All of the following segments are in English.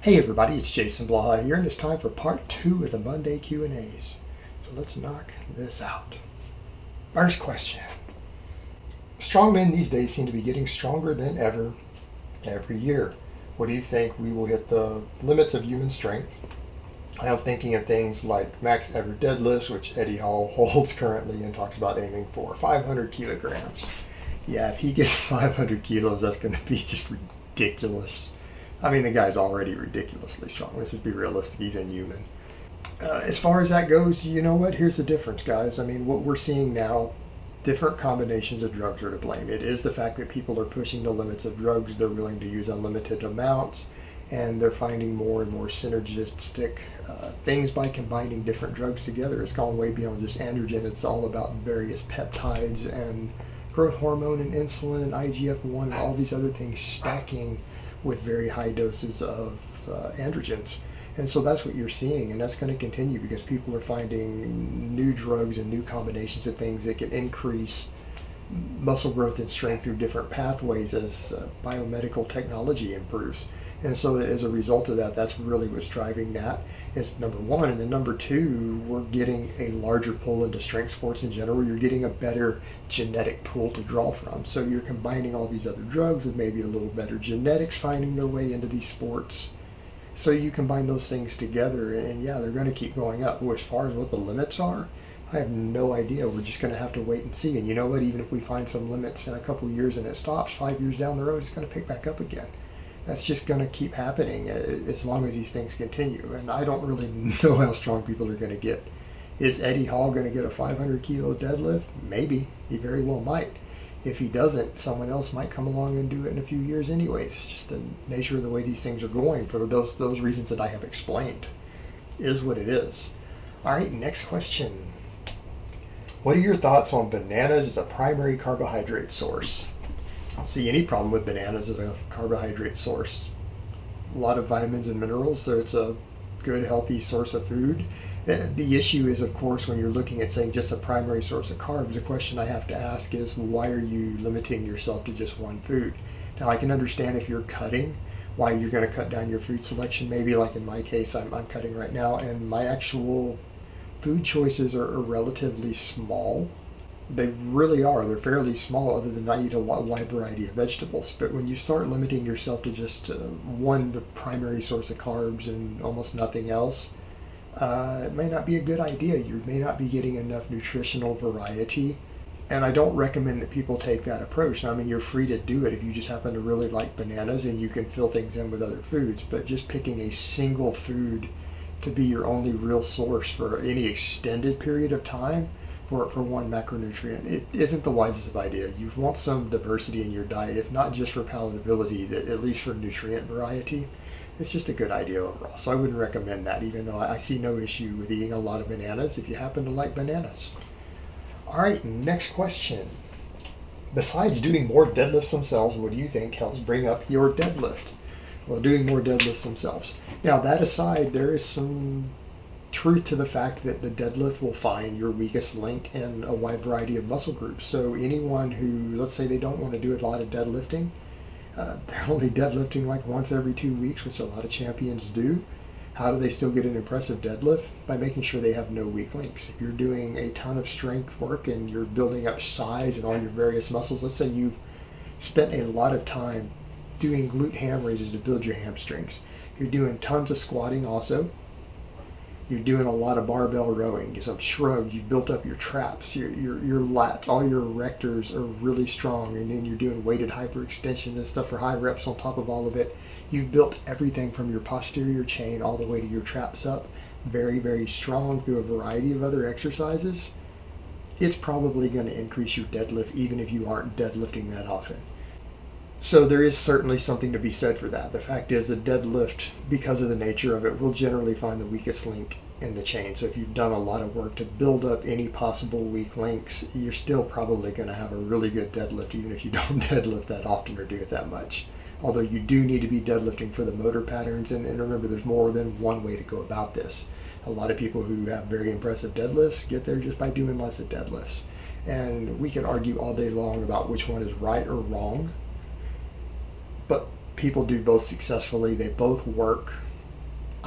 Hey everybody, it's Jason Blaha here, and it's time for part 2 of the Monday Q&As. So let's knock this out. First question. Strongmen these days seem to be getting stronger than ever every year. What do you think we will hit the limits of human strength? I'm thinking of things like max ever deadlifts, which Eddie Hall holds currently and talks about aiming for 500 kilograms. Yeah, if he gets 500 kilos, that's going to be just ridiculous. I mean, the guy's already ridiculously strong. Let's just be realistic. He's inhuman. As far as that goes, you know what? Here's the difference, guys. I mean, what we're seeing now, different combinations of drugs are to blame. It is the fact that people are pushing the limits of drugs. They're willing to use unlimited amounts, and they're finding more and more synergistic things by combining different drugs together. It's gone way beyond just androgen. It's all about various peptides and growth hormone and insulin and IGF-1 and all these other things stacking with very high doses of androgens. And so that's what you're seeing, and that's going to continue because people are finding new drugs and new combinations of things that can increase muscle growth and strength through different pathways as biomedical technology improves. And so as a result of that, that's really what's driving that is number one. And then number two, we're getting a larger pull into strength sports in general. You're getting a better genetic pool to draw from. So you're combining all these other drugs with maybe a little better genetics finding their way into these sports. So you combine those things together, and yeah, they're going to keep going up. Well, as far as what the limits are, I have no idea. We're just going to have to wait and see. And you know what? Even if we find some limits in a couple of years and it stops, 5 years down the road, it's going to pick back up again. That's just going to keep happening as long as these things continue. And I don't really know how strong people are going to get. Is Eddie Hall going to get a 500 kilo deadlift? Maybe. He very well might. If he doesn't, someone else might come along and do it in a few years anyways. It's just the nature of the way these things are going for those reasons that I have explained. Is what it is. All right, next question. What are your thoughts on bananas as a primary carbohydrate source? I don't see any problem with bananas as a carbohydrate source. A lot of vitamins and minerals, so it's a good, healthy source of food. The issue is, of course, when you're looking at saying just a primary source of carbs, the question I have to ask is, why are you limiting yourself to just one food? Now, I can understand if you're cutting, why you're going to cut down your food selection. Maybe like in my case, I'm cutting right now, and my actual food choices are relatively small. They really are. They're fairly small, other than I eat a wide variety of vegetables. But when you start limiting yourself to just one primary source of carbs and almost nothing else, it may not be a good idea. You may not be getting enough nutritional variety. And I don't recommend that people take that approach. Now, I mean, you're free to do it if you just happen to really like bananas and you can fill things in with other foods. But just picking a single food to be your only real source for any extended period of time for one macronutrient, it isn't the wisest of idea. You want some diversity in your diet, if not just for palatability, at least for nutrient variety. It's just a good idea overall. So I wouldn't recommend that, even though I see no issue with eating a lot of bananas if you happen to like bananas. All right, next question. Besides doing more deadlifts themselves, what do you think helps bring up your deadlift? Well, doing more deadlifts themselves. Now, that aside, there is some truth to the fact that the deadlift will find your weakest link in a wide variety of muscle groups. So anyone who, let's say they don't want to do a lot of deadlifting, they're only deadlifting like once every 2 weeks, which a lot of champions do. How do they still get an impressive deadlift? By making sure they have no weak links. If you're doing a ton of strength work and you're building up size and all your various muscles, let's say you've spent a lot of time doing glute ham raises to build your hamstrings. You're doing tons of squatting also. You're doing a lot of barbell rowing, some shrugs, you've built up your traps, your lats, all your erectors are really strong, and then you're doing weighted hyperextensions and stuff for high reps on top of all of it. You've built everything from your posterior chain all the way to your traps up, very, very strong through a variety of other exercises. It's probably going to increase your deadlift even if you aren't deadlifting that often. So there is certainly something to be said for that. The fact is, the deadlift, because of the nature of it, will generally find the weakest link in the chain. So if you've done a lot of work to build up any possible weak links, you're still probably going to have a really good deadlift, even if you don't deadlift that often or do it that much. Although you do need to be deadlifting for the motor patterns, and remember, there's more than one way to go about this. A lot of people who have very impressive deadlifts get there just by doing less of deadlifts. And we can argue all day long about which one is right or wrong, but people do both successfully. They both work.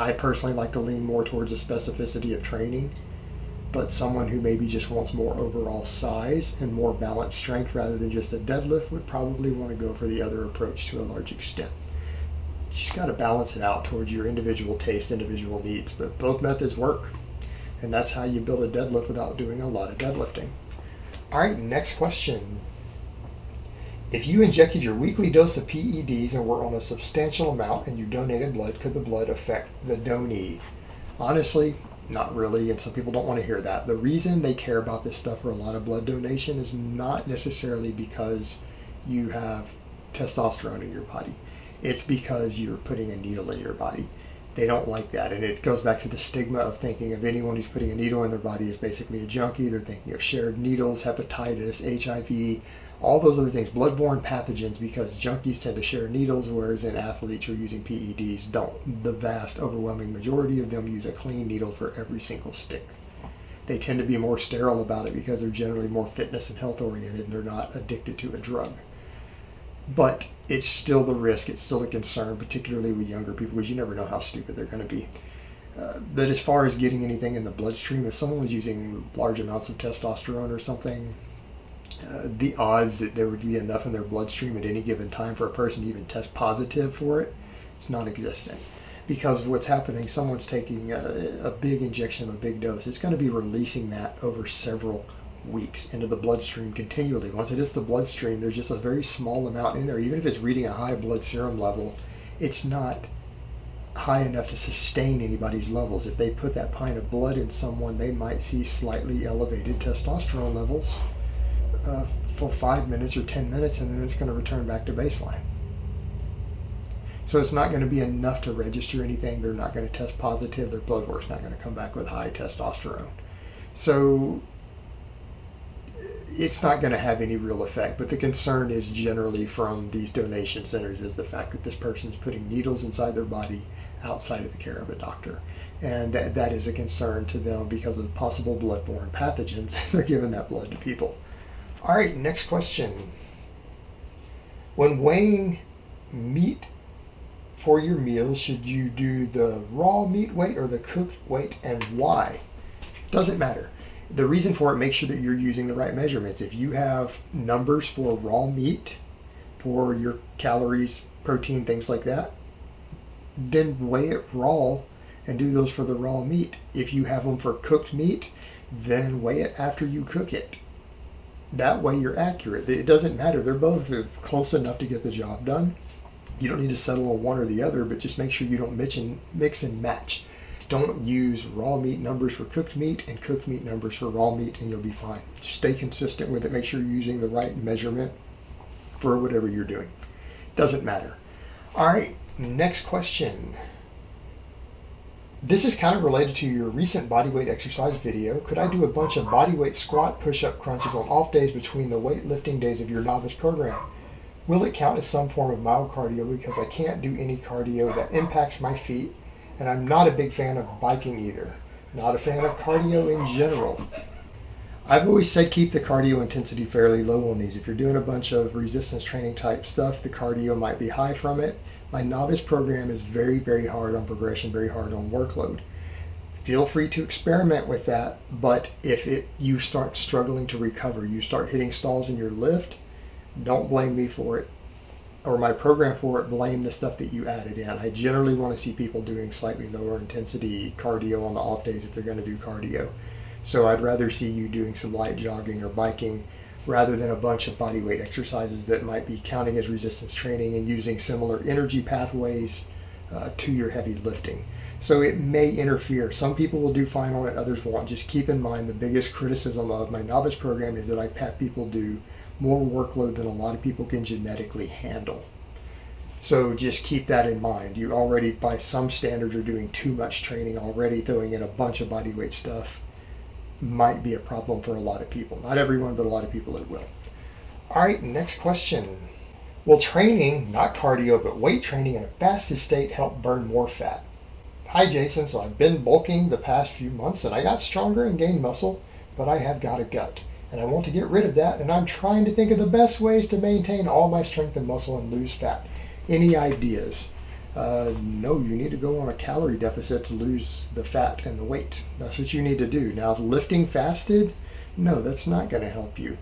I personally like to lean more towards the specificity of training, but someone who maybe just wants more overall size and more balanced strength rather than just a deadlift would probably want to go for the other approach to a large extent. You just got to balance it out towards your individual taste, individual needs, but both methods work. And that's how you build a deadlift without doing a lot of deadlifting. All right, next question. If you injected your weekly dose of PEDs and were on a substantial amount and you donated blood, could the blood affect the donee? Honestly, not really, and some people don't want to hear that. The reason they care about this stuff for a lot of blood donation is not necessarily because you have testosterone in your body. It's because you're putting a needle in your body. They don't like that, and it goes back to the stigma of thinking of anyone who's putting a needle in their body as basically a junkie. They're thinking of shared needles, hepatitis, HIV, all those other things, bloodborne pathogens, because junkies tend to share needles, whereas in athletes who are using PEDs don't. The vast overwhelming majority of them use a clean needle for every single stick. They tend to be more sterile about it because they're generally more fitness and health oriented and they're not addicted to a drug. But it's still the risk, it's still a concern, particularly with younger people, because you never know how stupid they're going to be. But as far as getting anything in the bloodstream, if someone was using large amounts of testosterone or something, the odds that there would be enough in their bloodstream at any given time for a person to even test positive for it, it's non-existent. Because what's happening, someone's taking a big injection of a big dose, it's going to be releasing that over several weeks into the bloodstream continually. Once it hits the bloodstream, there's just a very small amount in there. Even if it's reading a high blood serum level, it's not high enough to sustain anybody's levels. If they put that pint of blood in someone, they might see slightly elevated testosterone levels for 5 minutes or 10 minutes, and then it's going to return back to baseline. So it's not going to be enough to register anything. They're not going to test positive. Their blood work's not going to come back with high testosterone. So it's not going to have any real effect. But the concern is generally from these donation centers is the fact that this person's putting needles inside their body outside of the care of a doctor. And that is a concern to them because of possible bloodborne pathogens. They're giving that blood to people. All right, next question. When weighing meat for your meals, should you do the raw meat weight or the cooked weight, and why? Doesn't matter. The reason for it, make sure that you're using the right measurements. If you have numbers for raw meat, for your calories, protein, things like that, then weigh it raw and do those for the raw meat. If you have them for cooked meat, then weigh it after you cook it. That way you're accurate. It doesn't matter. They're both close enough to get the job done. You don't need to settle on one or the other, but just make sure you don't mix and match. Don't use raw meat numbers for cooked meat and cooked meat numbers for raw meat, and you'll be fine. Just stay consistent with it. Make sure you're using the right measurement for whatever you're doing. Doesn't matter. All right, next question. This is kind of related to your recent bodyweight exercise video. Could I do a bunch of bodyweight squat, push-up, crunches on off days between the weightlifting days of your novice program? Will it count as some form of mild cardio because I can't do any cardio that impacts my feet, and I'm not a big fan of biking either. Not a fan of cardio in general. I've always said keep the cardio intensity fairly low on these. If you're doing a bunch of resistance training type stuff, the cardio might be high from it. My novice program is very, very hard on progression, very hard on workload. Feel free to experiment with that, but if you start struggling to recover, you start hitting stalls in your lift, don't blame me for it, or my program for it, blame the stuff that you added in. I generally want to see people doing slightly lower intensity cardio on the off days if they're going to do cardio. So I'd rather see you doing some light jogging or biking rather than a bunch of body weight exercises that might be counting as resistance training and using similar energy pathways to your heavy lifting. So it may interfere. Some people will do fine on it, others won't. Just keep in mind the biggest criticism of my novice program is that I have people do more workload than a lot of people can genetically handle. So just keep that in mind. You already, by some standards, are doing too much training already. Throwing in a bunch of body weight stuff might be a problem for a lot of people. Not everyone, but a lot of people it will. All right, next question. Will training, not cardio, but weight training in a fasted state help burn more fat? Hi Jason, so I've been bulking the past few months and I got stronger and gained muscle, but I have got a gut. And I want to get rid of that, and I'm trying to think of the best ways to maintain all my strength and muscle and lose fat. Any ideas? No, you need to go on a calorie deficit to lose the fat and the weight. That's what you need to do. Now, lifting fasted, no, that's not going to help you.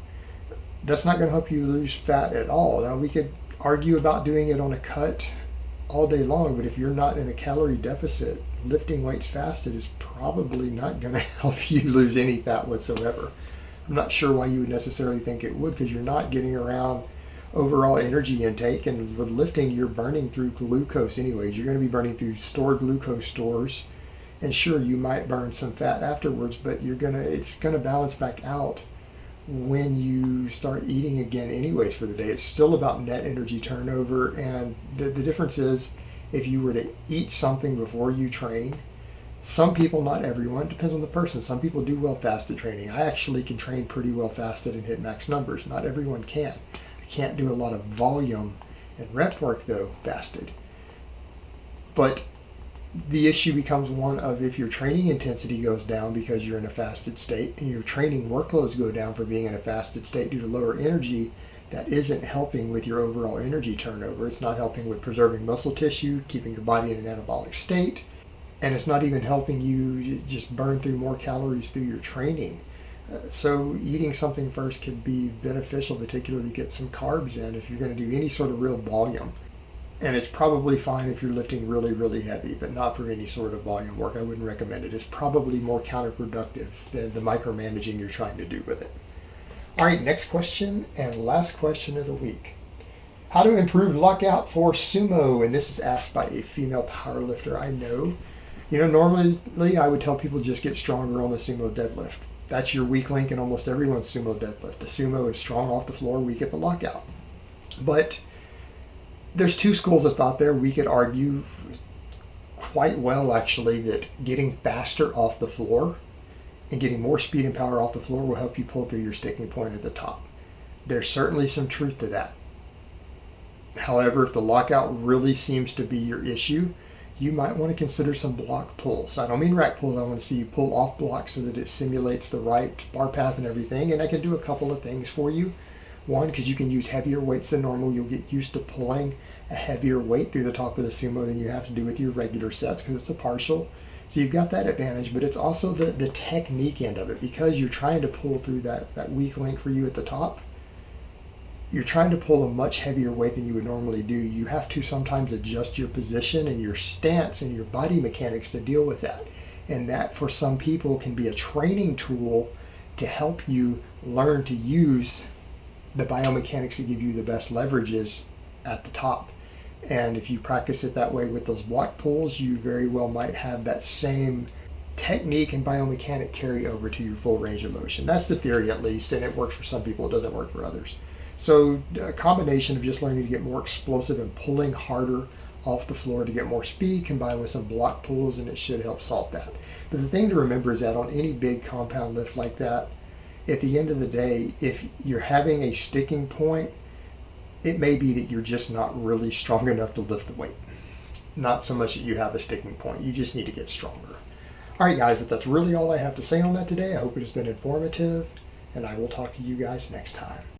That's not going to help you lose fat at all. Now, we could argue about doing it on a cut all day long, but if you're not in a calorie deficit, lifting weights fasted is probably not going to help you lose any fat whatsoever. I'm not sure why you would necessarily think it would, because you're not getting around overall energy intake, and with lifting you're burning through glucose anyways. You're going to be burning through stored glucose stores, and sure, you might burn some fat afterwards, but it's going to balance back out when you start eating again anyways for the day. It's still about net energy turnover, and the difference is, if you were to eat something before you train, some people, not everyone, depends on the person. Some people do well fasted training. I actually can train pretty well fasted and hit max numbers. Not everyone can. I can't do a lot of volume and rep work though fasted. But the issue becomes one of, if your training intensity goes down because you're in a fasted state, and your training workloads go down for being in a fasted state due to lower energy, that isn't helping with your overall energy turnover. It's not helping with preserving muscle tissue, keeping your body in an anabolic state, and it's not even helping you just burn through more calories through your training. So eating something first could be beneficial, particularly to get some carbs in if you're going to do any sort of real volume. And it's probably fine if you're lifting really, really heavy, but not for any sort of volume work. I wouldn't recommend it. It's probably more counterproductive than the micromanaging you're trying to do with it. All right, next question and last question of the week. How to improve lockout for sumo? And this is asked by a female powerlifter I know. Normally I would tell people just get stronger on the sumo deadlift. That's your weak link in almost everyone's sumo deadlift. The sumo is strong off the floor, weak at the lockout. But there's two schools of thought there. We could argue quite well, actually, that getting faster off the floor and getting more speed and power off the floor will help you pull through your sticking point at the top. There's certainly some truth to that. However, if the lockout really seems to be your issue, you might want to consider some block pulls. I don't mean rack pulls. I want to see you pull off blocks so that it simulates the right bar path and everything. And I can do a couple of things for you. One, because you can use heavier weights than normal. You'll get used to pulling a heavier weight through the top of the sumo than you have to do with your regular sets, because it's a partial. So you've got that advantage, but it's also the technique end of it, because you're trying to pull through that weak link for you at the top. You're trying to pull a much heavier weight than you would normally do. You have to sometimes adjust your position and your stance and your body mechanics to deal with that. And that, for some people, can be a training tool to help you learn to use the biomechanics to give you the best leverages at the top. And if you practice it that way with those block pulls, you very well might have that same technique and biomechanic carry over to your full range of motion. That's the theory, at least, and it works for some people. It doesn't work for others. So a combination of just learning to get more explosive and pulling harder off the floor to get more speed, combined with some block pulls, and it should help solve that. But the thing to remember is that on any big compound lift like that, at the end of the day, if you're having a sticking point, it may be that you're just not really strong enough to lift the weight. Not so much that you have a sticking point. You just need to get stronger. All right, guys, but that's really all I have to say on that today. I hope it has been informative, and I will talk to you guys next time.